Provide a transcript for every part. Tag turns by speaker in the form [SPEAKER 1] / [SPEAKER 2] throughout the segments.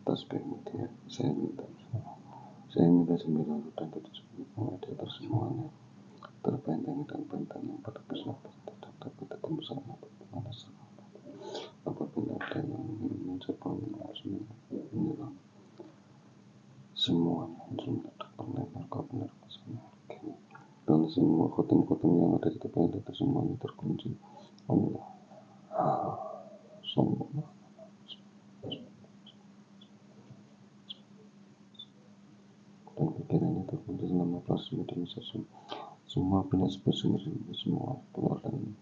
[SPEAKER 1] tasbih mutia. Saya minta 9 dan 7 di atas semuanya, terbentengi dan benteng yang pada berlapis tidak dapat ketemu sama bagaimana sahabat. Apabila ada yang ingin mencoba menyerang semuanya, jumlah terlebar kau benar kesana. Dan semua khotim-khotim yang ada di depan itu semuanya terkunci. Allah Sallallahu. Dan pikirannya terkunci selama plasma di masa semua punya sebesar semua keluar dan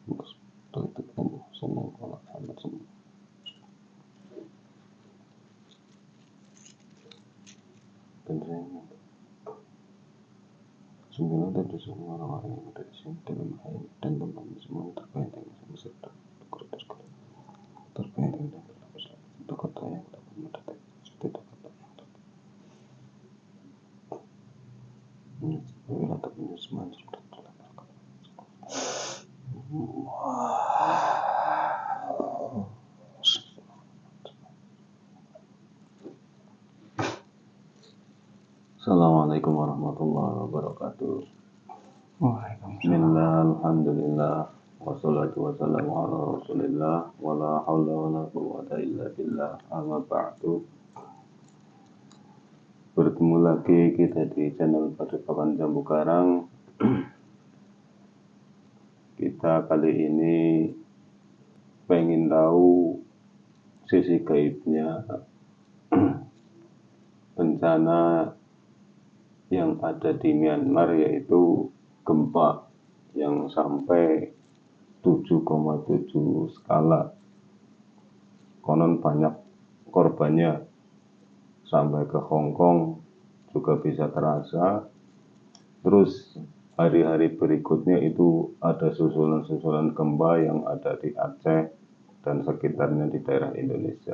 [SPEAKER 1] itu kan semua Allah Muhammad semua. Dan saya minta 9 dan semua orang-orang yang ada di sini dalam hal dan tempat semua terbentengi sama serta terbentengi dan berlapis-lapis itu kata yang dapat mendeteksi seperti kata yang dapat menatap menyusuman serta terlebar. Assalamualaikum warahmatullahi wabarakatuh. Bismillah, alhamdulillah, wassalatu wassalamu ala rasulillah, wala hawla wala quwwata illa billah, amma ba'du. Bertemu lagi kita di channel Padepokan Jambu Karang. Kita kali ini pengen tahu sisi gaibnya bencana yang ada di Myanmar, yaitu gempa yang sampai 7,7 skala. Konon banyak korbannya, sampai ke Hong Kong juga bisa terasa. Terus hari-hari berikutnya itu ada susulan-susulan gempa yang ada di Aceh dan sekitarnya di daerah Indonesia.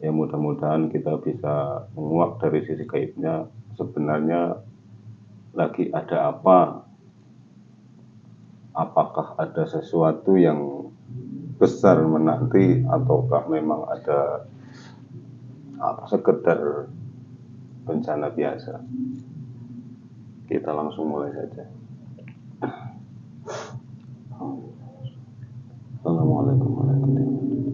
[SPEAKER 1] Ya mudah-mudahan kita bisa menguak dari sisi gaibnya, sebenarnya lagi ada apa, apakah ada sesuatu yang besar menanti ataukah memang ada sekedar bencana biasa. Kita langsung mulai saja. Assalamualaikum warahmatullahi wabarakatuh.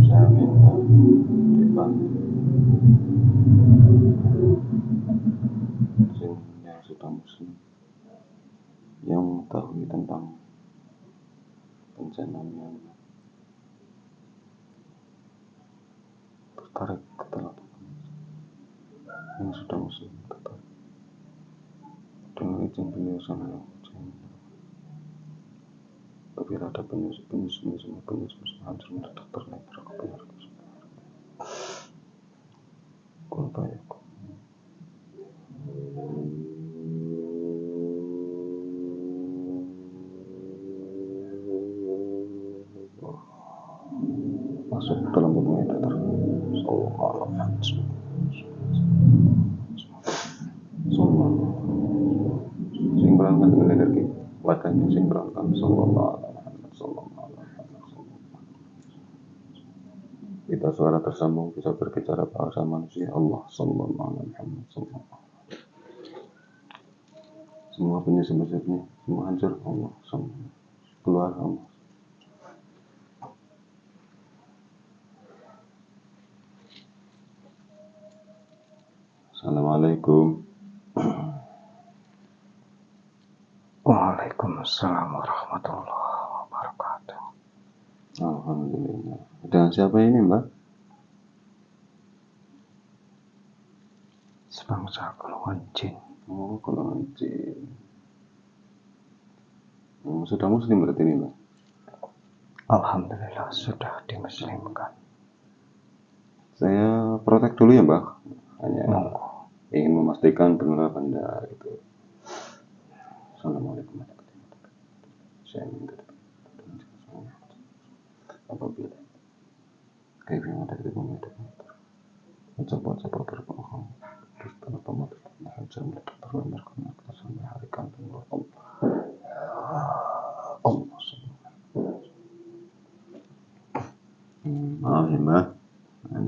[SPEAKER 1] Saya minta dibantu yang sudah muslim, yang mengetahui tentang bencana Myanmar, tertarik ke telapak yang sudah muslim, tertarik dengan izin beliau sama yang apabila ada penyusup hancur mendadak terlebar kebenaran kulbayaku. Masuk dalam tubuh itu Sallallahu alaihi wasallam. Sinkronkan dengan energi wadahnya, sinkronkan Sallallahu alaihi wasallam. Kita suara tersambung bisa berbicara bahasa manusia. Allah Sallallahu alaihi wasallam. Semua penyusup-penyusupnya semua hancur. Allah semua keluar. Allah. Assalamualaikum.
[SPEAKER 2] Waalaikumsalam warahmatullahi wabarakatuh.
[SPEAKER 1] Alhamdulillah. Dengan siapa ini, Mbak?
[SPEAKER 2] Sebangsa golongan jin.
[SPEAKER 1] Oh, golongan jin. Sudah muslim berarti ini, Mbak?
[SPEAKER 2] Alhamdulillah sudah dimuslimkan.
[SPEAKER 1] Saya protek dulu ya, Mbak. Hanya ingin memastikan benar apa enggak gitu. Assalamualaikum warahmatullahi wabarakatuh. Saya minta apabila kayak yang ada di bumi itu coba berbohong terus tanpa motif hancur meledak terlembar karena kita sampai hari kantung Allah.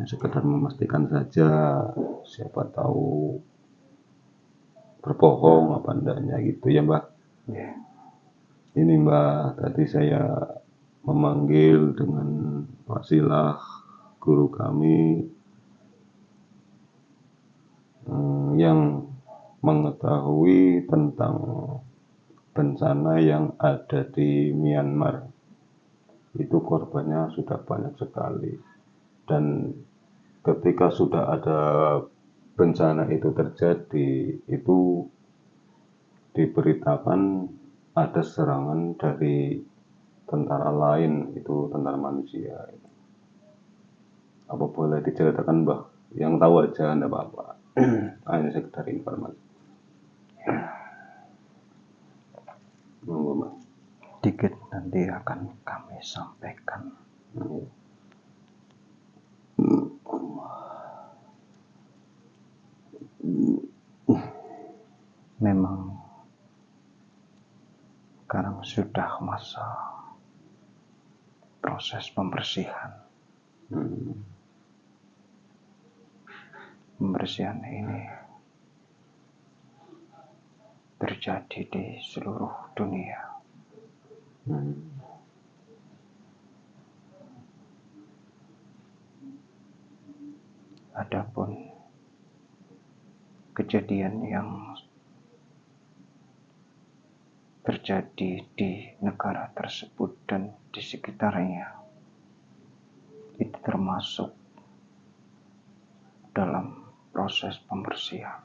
[SPEAKER 1] hanya sekedar memastikan saja, siapa tahu berbohong apa andanya gitu ya Mbah.
[SPEAKER 2] Ya.
[SPEAKER 1] Ini Mbah, tadi saya memanggil dengan wasilah guru kami yang mengetahui tentang bencana yang ada di Myanmar. Itu korbannya sudah banyak sekali, dan ketika sudah ada bencana itu terjadi, itu diberitakan ada serangan dari tentara lain, itu tentara manusia. Apa boleh diceritakan Mbah? Yang tahu aja, enggak apa-apa. Hanya sekedar informasi. Monggo Mbah.
[SPEAKER 2] Dikit nanti akan kami sampaikan. Memang sekarang sudah masa proses pembersihan. Pembersihan ini terjadi di seluruh dunia. Adapun kejadian yang terjadi di negara tersebut dan di sekitarnya itu termasuk dalam proses pembersihan.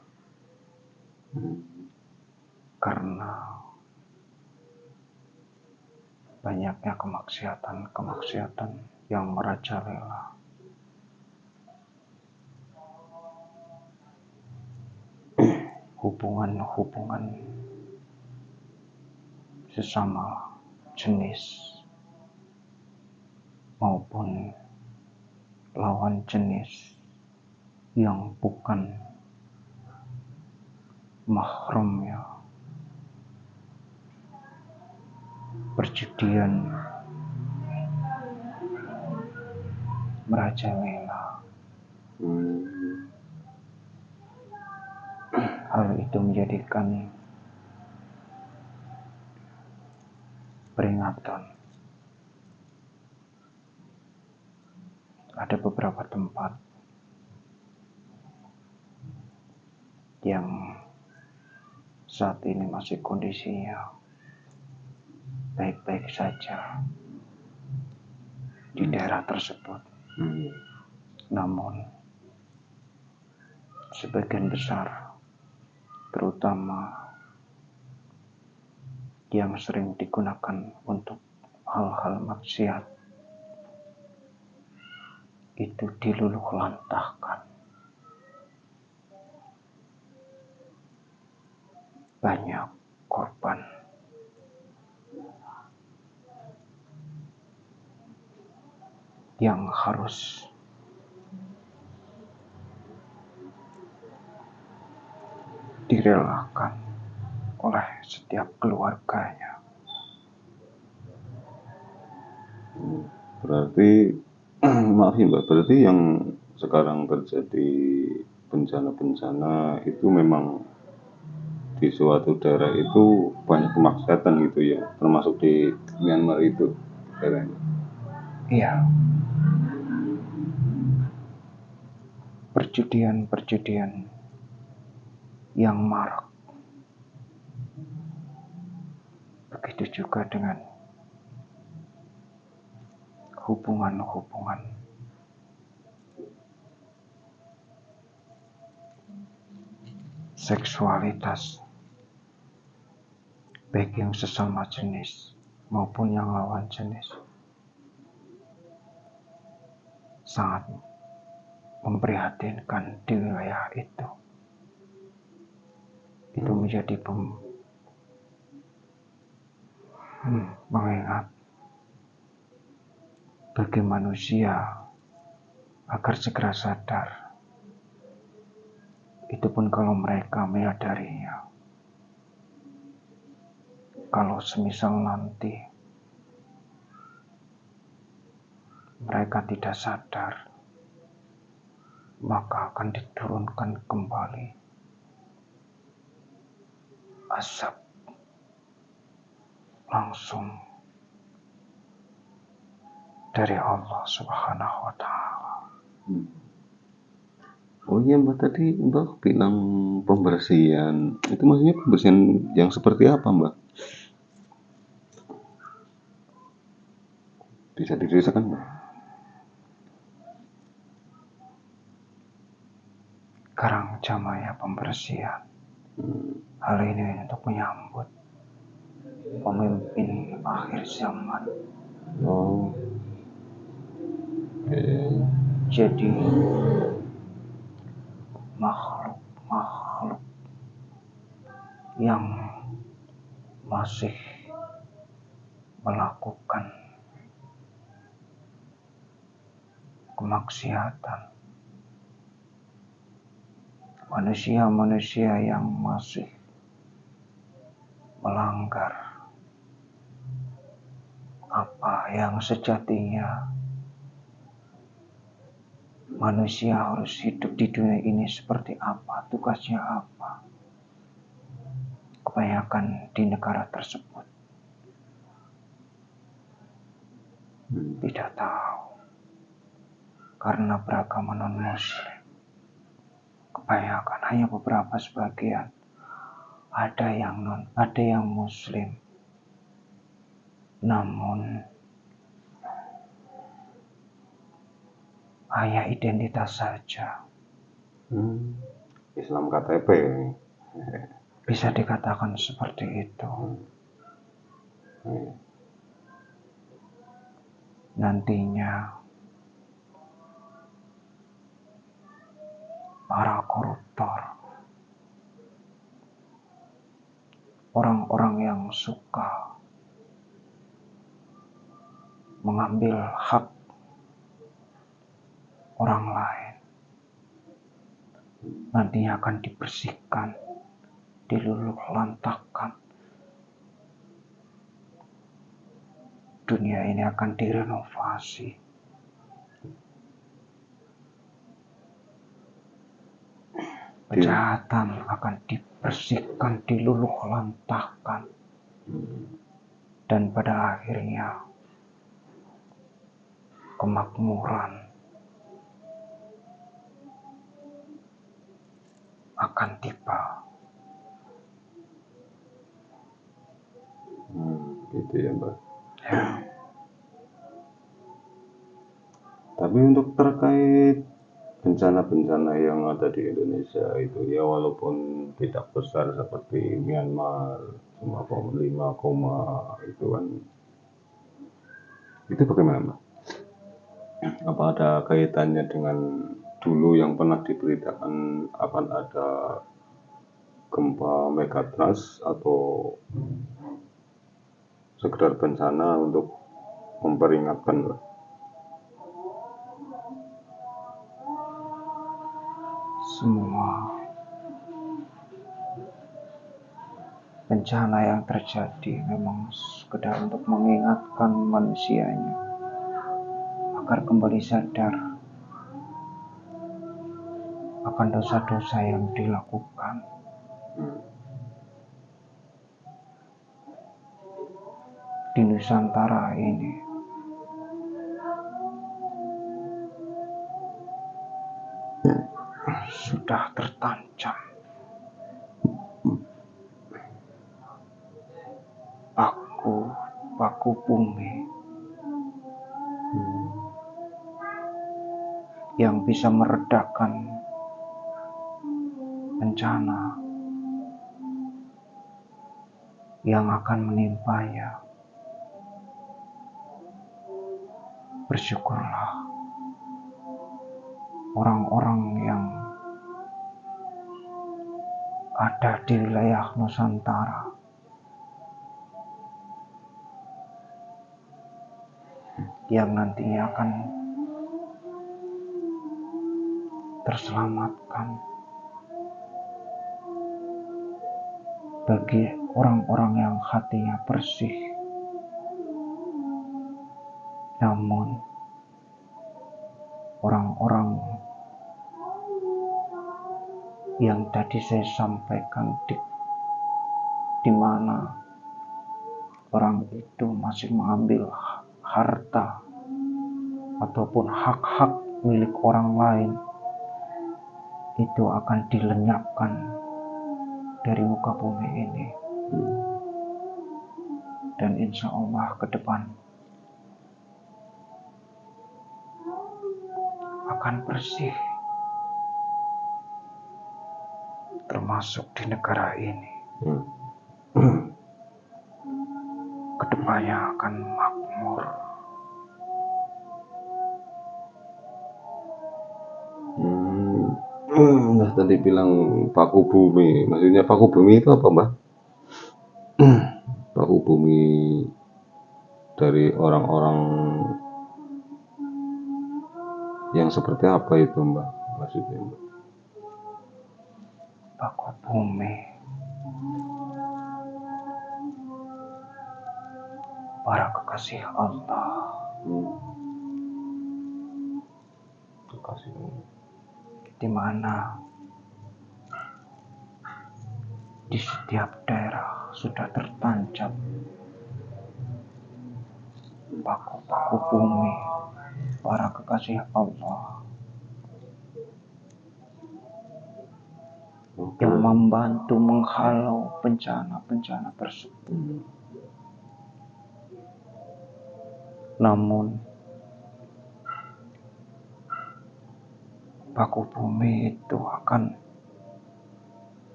[SPEAKER 2] Karena banyaknya kemaksiatan yang merajalela. Hubungan-hubungan sesama jenis maupun lawan jenis yang bukan mahramnya, perjudian merajalela. Hal itu menjadikan peringatan. Ada beberapa tempat yang saat ini masih kondisinya baik-baik saja di daerah tersebut. Namun sebagian besar, terutama yang sering digunakan untuk hal-hal maksiat, itu diluluhlantahkan. Banyak korban yang harus direlakan oleh setiap keluarganya.
[SPEAKER 1] Berarti maaf ya Mbak, berarti yang sekarang terjadi bencana-bencana itu memang di suatu daerah itu banyak kemaksiatan gitu ya, termasuk di Myanmar itu daerahnya.
[SPEAKER 2] Iya, perjudian yang marak. Begitu juga dengan hubungan-hubungan seksualitas, baik yang sesama jenis maupun yang lawan jenis, sangat memprihatinkan di wilayah itu. Itu menjadi mengingat bagi manusia agar segera sadar. Itu pun kalau mereka menyadarinya. Kalau semisal nanti mereka tidak sadar, maka akan diturunkan kembali azab langsung dari Allah Subhanahu wa Ta'ala.
[SPEAKER 1] Oh iya Mbak, tadi Mbak bilang pembersihan. Itu maksudnya pembersihan yang seperti apa Mbak? Bisa diceritakan Mbak?
[SPEAKER 2] Sekarang jamanya pembersihan. Hal ini untuk menyambut pemimpin akhir zaman.
[SPEAKER 1] Oh, oke.
[SPEAKER 2] Jadi makhluk-makhluk yang masih melakukan kemaksiatan, manusia-manusia yang masih melanggar apa yang sejatinya manusia harus hidup di dunia ini seperti apa, tugasnya apa. Kebanyakan di negara tersebut tidak tahu karena beragama non-muslim. Kebanyakan hanya beberapa sebagian. Ada yang muslim. Namun hanya identitas saja.
[SPEAKER 1] Islam KTP.
[SPEAKER 2] Bisa dikatakan seperti itu. Nantinya para koruptor, orang-orang yang suka mengambil hak orang lain, nantinya akan dibersihkan, diluluh lantakkan. Dunia ini akan direnovasi. Kejahatan akan dibersihkan, diluluh lantakkan. Dan pada akhirnya kemakmuran akan tiba.
[SPEAKER 1] Gitu ya Mbak.
[SPEAKER 2] Ya.
[SPEAKER 1] Tapi untuk terkait bencana-bencana yang ada di Indonesia itu ya, walaupun tidak besar seperti Myanmar 5,5 itu kan, itu bagaimana Mbak? Apa ada kaitannya dengan dulu yang pernah diberitakan akan ada gempa megatrust, atau sekedar bencana untuk memperingatkan Mbak?
[SPEAKER 2] Semua bencana yang terjadi memang sekedar untuk mengingatkan manusianya agar kembali sadar akan dosa-dosa yang dilakukan. Di Nusantara ini sudah tertancap paku bumi yang bisa meredakan bencana yang akan menimpanya. Bersyukurlah orang-orang yang ada di wilayah Nusantara yang nantinya akan terselamatkan. Bagi orang-orang yang hatinya bersih, namun orang-orang yang tadi saya sampaikan, di mana orang itu masih mengambil harta ataupun hak-hak milik orang lain, itu akan dilenyapkan dari muka bumi ini. Dan insya Allah ke depan akan bersih, termasuk di negara ini. Kedepannya akan makmur.
[SPEAKER 1] Nah, tadi bilang paku bumi, maksudnya paku bumi itu apa, Mbah? Paku bumi dari orang-orang yang seperti apa itu, Mbah? Maksudnya, Mbah?
[SPEAKER 2] Paku bumi para kekasih Allah.
[SPEAKER 1] Kekasih.
[SPEAKER 2] Di mana di setiap daerah sudah tertancap paku-paku bumi para kekasih Allah yang membantu menghalau bencana-bencana tersebut. Namun paku bumi itu akan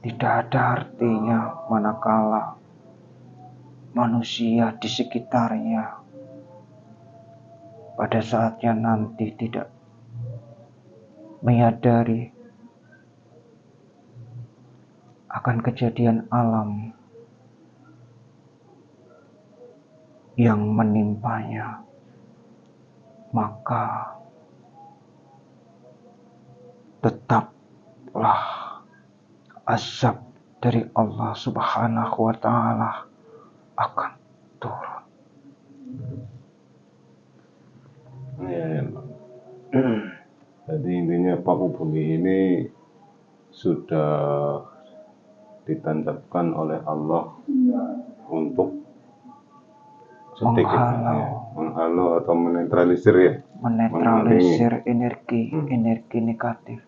[SPEAKER 2] tidak ada artinya manakala manusia di sekitarnya pada saatnya nanti tidak menyadari akan kejadian alam yang menimpanya, maka tetaplah azab dari Allah Subhanahu wa Ta'ala akan turun.
[SPEAKER 1] Jadi intinya paku bumi ini sudah ditancapkan oleh Allah untuk menghalau atau menetralisir, ya,
[SPEAKER 2] menetralisir energi negatif.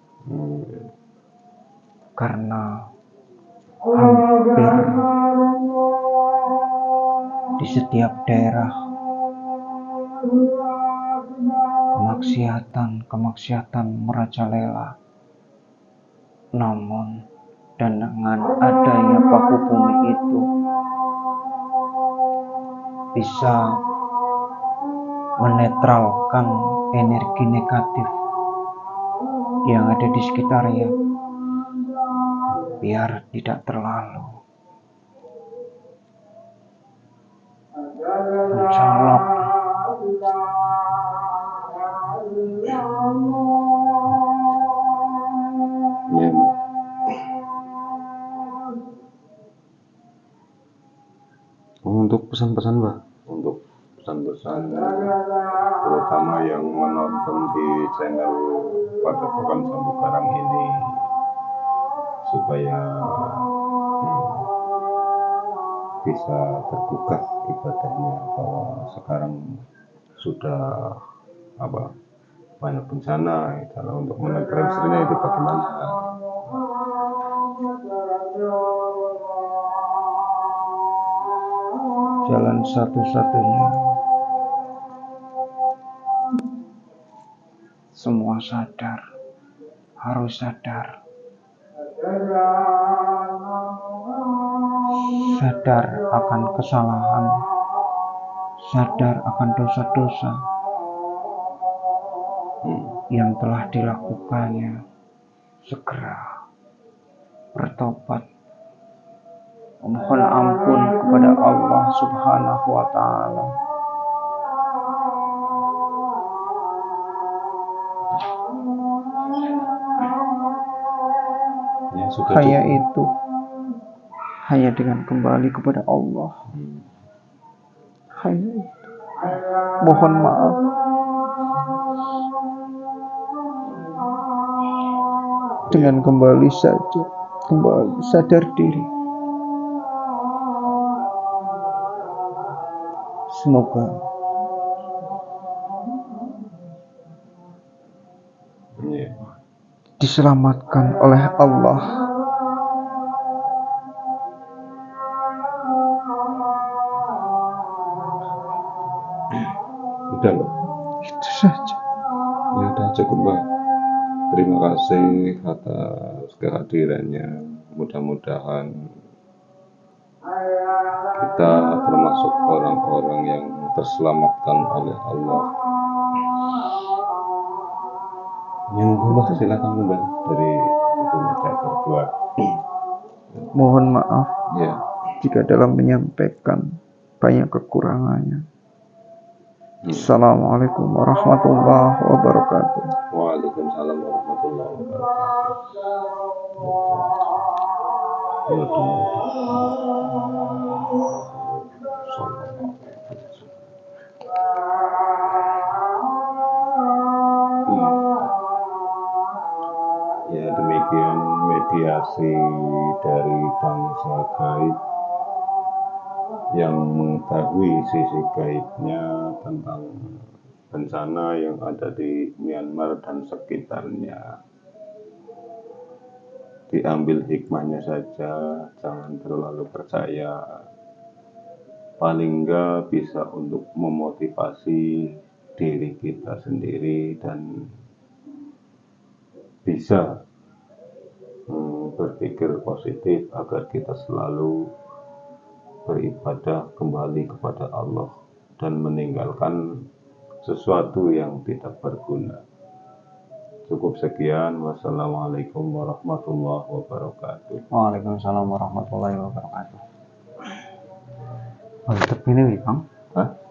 [SPEAKER 2] Karena hampir di setiap daerah kemaksiatan merajalela. Namun dengan adanya paku bumi itu bisa menetralkan energi negatif yang ada di sekitarnya biar tidak terlalu mencolok.
[SPEAKER 1] Untuk pesan-pesan, Mbak, untuk pesan-pesan terutama yang menonton di channel Padepokan Jambu Karang ini, supaya bisa terbuka ibadahnya, bahwa sekarang sudah banyak bencana. Kalau untuk menetralisirnya itu bagaimana?
[SPEAKER 2] Jalan satu-satunya semua harus sadar akan kesalahan, sadar akan dosa-dosa yang telah dilakukannya, segera bertobat, memohon ampun kepada Allah Subhanahu wa Ta'ala. Hanya dengan kembali kepada Allah, hanya itu. Mohon maaf. dengan kembali saja, kembali sadar diri. Semoga
[SPEAKER 1] Iya.
[SPEAKER 2] diselamatkan oleh Allah.
[SPEAKER 1] Udah loh.
[SPEAKER 2] Itu saja.
[SPEAKER 1] Ya udah cukup Mbak. Terima kasih atas kehadirannya. Mudah-mudahan kita termasuk orang-orang yang terselamatkan oleh Allah. Yang Mbak silakan Mbak dari mediator keluar.
[SPEAKER 2] Mohon maaf
[SPEAKER 1] Ya.
[SPEAKER 2] jika dalam menyampaikan banyak kekurangannya. Assalamualaikum warahmatullahi wabarakatuh.
[SPEAKER 1] Waalaikumsalam warahmatullahi wabarakatuh. Ya demikian mediasi dari bangsa gaib yang mengetahui sisi gaibnya tentang bencana yang ada di Myanmar dan sekitarnya. Diambil hikmahnya saja, jangan terlalu percaya. Paling enggak bisa untuk memotivasi diri kita sendiri dan bisa berpikir positif agar kita selalu beribadah kembali kepada Allah dan meninggalkan sesuatu yang tidak berguna. Cukup sekian. Wassalamualaikum warahmatullahi wabarakatuh.
[SPEAKER 2] Waalaikumsalam warahmatullahi wabarakatuh. Mantap ini, Bang.
[SPEAKER 1] Hah?